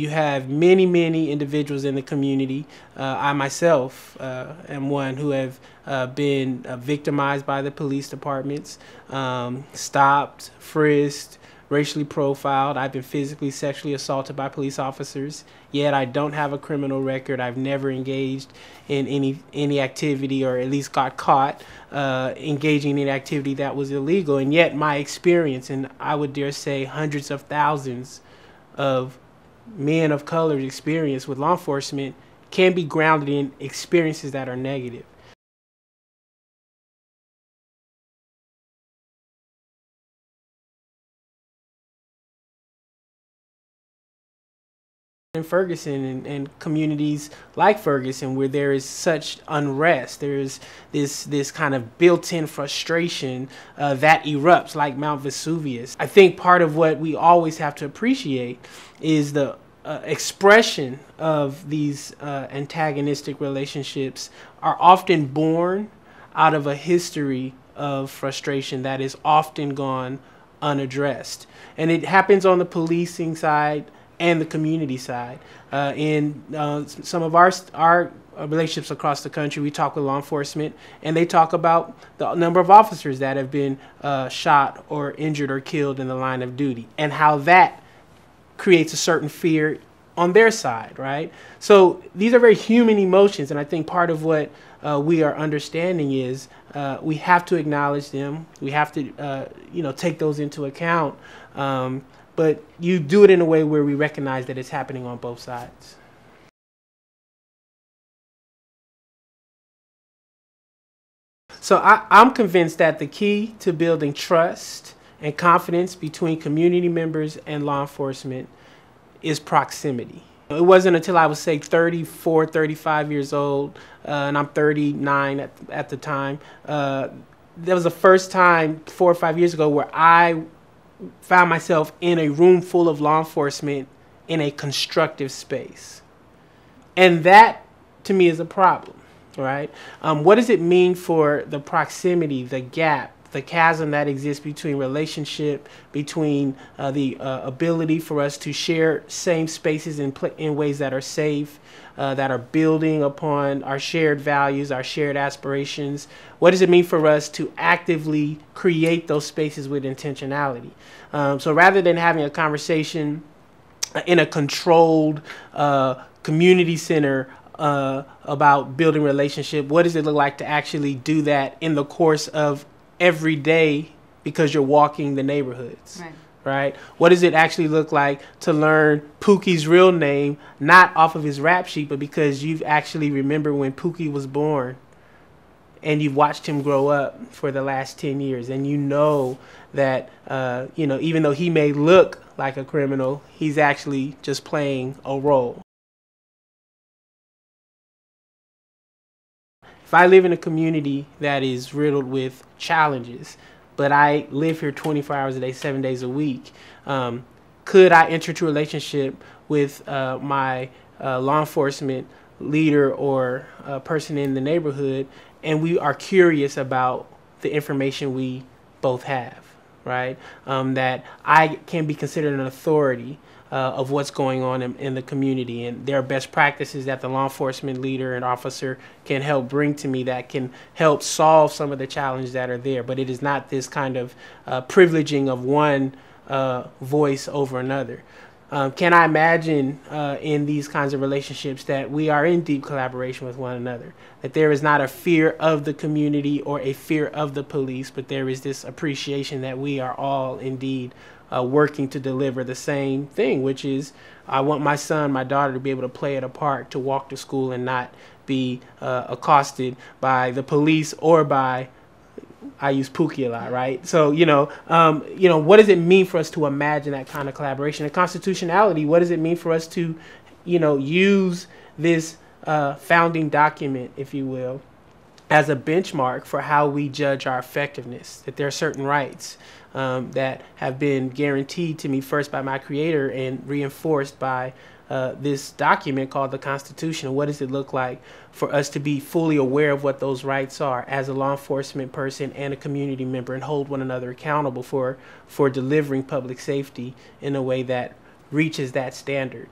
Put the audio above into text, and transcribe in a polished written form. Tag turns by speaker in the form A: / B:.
A: You have many, many individuals in the community. I myself am one who have been victimized by the police departments, stopped, frisked, racially profiled. I've been physically, sexually assaulted by police officers. Yet I don't have a criminal record. I've never engaged in any activity, or at least got caught engaging in activity that was illegal. And yet my experience, and I would dare say hundreds of thousands of men of color's experience with law enforcement, can be grounded in experiences that are negative. In Ferguson and communities like Ferguson, where there is such unrest, there's this kind of built-in frustration that erupts like Mount Vesuvius. I think part of what we always have to appreciate is the expression of these antagonistic relationships are often born out of a history of frustration that is often gone unaddressed. And it happens on the policing side and the community side. In some of our relationships across the country, we talk with law enforcement, and they talk about the number of officers that have been shot or injured or killed in the line of duty, and how that creates a certain fear on their side, right? So these are very human emotions, and I think part of what we are understanding is we have to acknowledge them. We have to, take those into account. But you do it in a way where we recognize that it's happening on both sides. So I'm convinced that the key to building trust and confidence between community members and law enforcement is proximity. It wasn't until I was, say, 34, 35 years old, and I'm 39 at the time. That was the first time 4 or 5 years ago where I found myself in a room full of law enforcement in a constructive space. And that, to me, is a problem, right? What does it mean for the proximity, the gap, the chasm that exists between relationship, between the ability for us to share same spaces in ways that are safe, that are building upon our shared values, our shared aspirations? What does it mean for us to actively create those spaces with intentionality? So rather than having a conversation in a controlled community center about building relationship, what does it look like to actually do that in the course of every day, because you're walking the neighborhoods? Right? What does it actually look like to learn Pookie's real name, not off of his rap sheet, but because you've actually remembered when Pookie was born and you've watched him grow up for the last 10 years, and you know that, even though he may look like a criminal, he's actually just playing a role. If I live in a community that is riddled with challenges, but I live here 24 hours a day, 7 days a week, could I enter into a relationship with my law enforcement leader or person in the neighborhood, and we are curious about the information we both have, right? That I can be considered an authority of what's going on in the community, and there are best practices that the law enforcement leader and officer can help bring to me that can help solve some of the challenges that are there. But it is not this kind of privileging of one voice over another. Can I imagine in these kinds of relationships that we are in deep collaboration with one another, that there is not a fear of the community or a fear of the police, but there is this appreciation that we are all indeed working to deliver the same thing, which is I want my son, my daughter to be able to play at a park, to walk to school and not be accosted by the police or by, I use Pookie a lot, right? So, what does it mean for us to imagine that kind of collaboration? And constitutionality, what does it mean for us to, use this founding document, if you will, as a benchmark for how we judge our effectiveness? That there are certain rights that have been guaranteed to me first by my creator and reinforced by this document called the Constitution. And what does it look like for us to be fully aware of what those rights are as a law enforcement person and a community member, and hold one another accountable for delivering public safety in a way that reaches that standard.